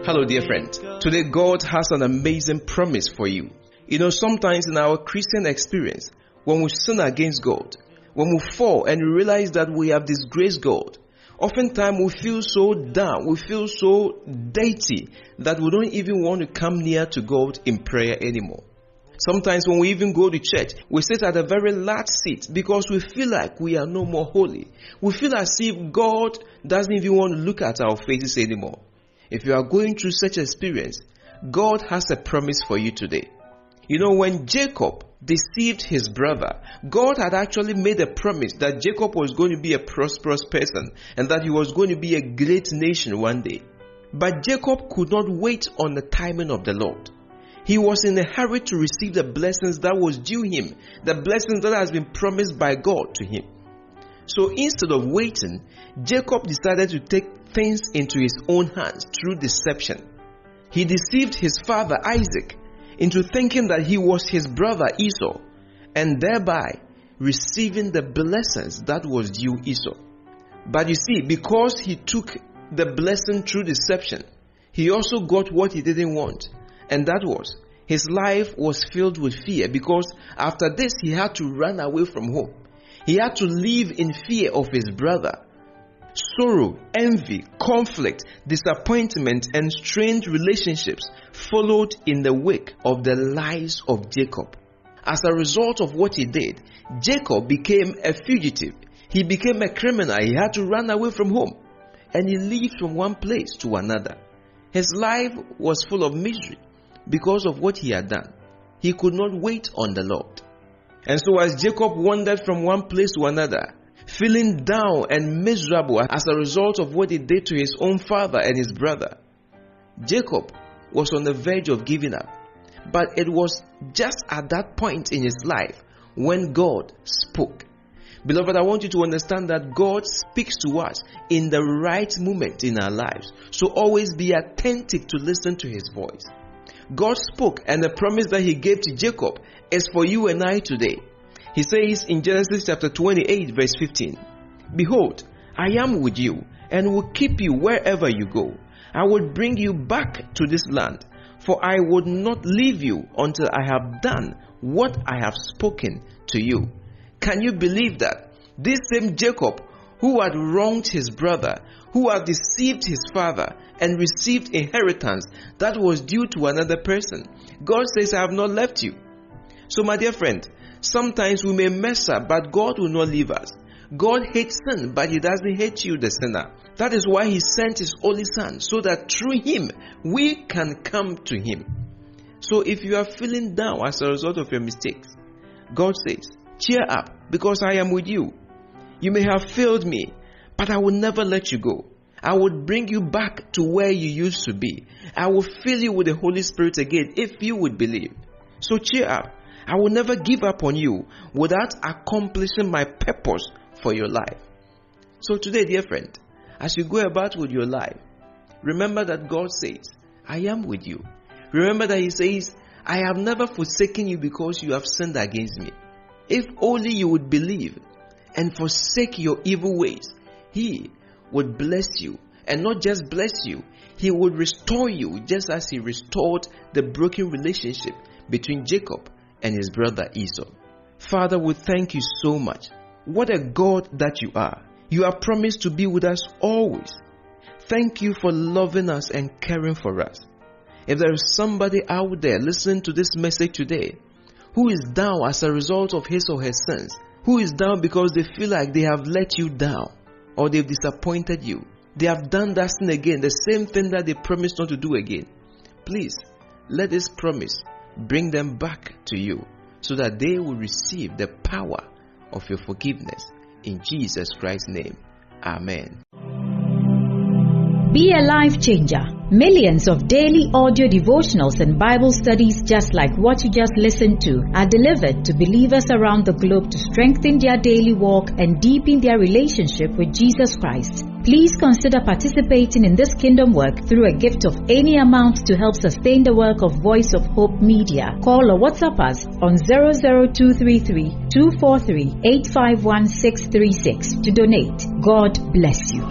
Hello, dear friend. Today, God has an amazing promise for you. Sometimes in our Christian experience, when we sin against God, when we fall and we realize that we have disgraced God, oftentimes we feel so down, we feel so dirty that we don't even want to come near to God in prayer anymore. Sometimes when we even go to church, we sit at a very large seat because we feel like we are no more holy. We feel as if God doesn't even want to look at our faces anymore. If you are going through such experience, God has a promise for you today. When Jacob deceived his brother, God had actually made a promise that Jacob was going to be a prosperous person and that he was going to be a great nation one day. But Jacob could not wait on the timing of the Lord. He was in a hurry to receive the blessings that was due him, the blessings that has been promised by God to him. So instead of waiting, Jacob decided to take things into his own hands through deception. He deceived his father Isaac into thinking that he was his brother Esau, and thereby receiving the blessings that was due Esau. But you see, because he took the blessing through deception, he also got what he didn't want. And that was, his life was filled with fear, because after this he had to run away from home. He had to live in fear of his brother. Sorrow, envy, conflict, disappointment, and strained relationships followed in the wake of the lies of Jacob. As a result of what he did, Jacob became a fugitive. He became a criminal. He had to run away from home. And he lived from one place to another. His life was full of misery because of what he had done. He could not wait on the Lord. And so as Jacob wandered from one place to another, feeling down and miserable as a result of what he did to his own father and his brother, Jacob was on the verge of giving up. But it was just at that point in his life when God spoke. Beloved, I want you to understand that God speaks to us in the right moment in our lives. So always be attentive to listen to his voice. God spoke, and the promise that he gave to Jacob is for you and I today. He says in Genesis chapter 28 verse 15, "Behold, I am with you and will keep you wherever you go. I will bring you back to this land, for I would not leave you until I have done what I have spoken to you." Can you believe that? This same Jacob, who had wronged his brother, who had deceived his father and received inheritance that was due to another person, God says, "I have not left you." So my dear friend, sometimes we may mess up, but God will not leave us. God hates sin, but he doesn't hate you, the sinner. That is why he sent his only son, so that through him, we can come to him. So if you are feeling down as a result of your mistakes, God says, "Cheer up, because I am with you. You may have failed me, but I will never let you go. I will bring you back to where you used to be. I will fill you with the Holy Spirit again if you would believe. So cheer up. I will never give up on you without accomplishing my purpose for your life." So today, dear friend, as you go about with your life, remember that God says, "I am with you." Remember that he says, "I have never forsaken you because you have sinned against me." If only you would believe and forsake your evil ways, he would bless you. And not just bless you, he would restore you just as he restored the broken relationship between Jacob and his brother Esau. Father, we thank you so much. What a God that you are. You have promised to be with us always. Thank you for loving us and caring for us. If there is somebody out there listening to this message today who is down as a result of his or her sins, who is down because they feel like they have let you down or they've disappointed you, they have done that sin again, the same thing that they promised not to do again, please let this promise bring them back to you so that they will receive the power of your forgiveness. In Jesus Christ's name, amen. Be a life changer. Millions of daily audio devotionals and Bible studies just like what you just listened to are delivered to believers around the globe to strengthen their daily walk and deepen their relationship with Jesus Christ. Please consider participating in this kingdom work through a gift of any amount to help sustain the work of Voice of Hope Media. Call or WhatsApp us on 00233 243 851636 to donate. God bless you.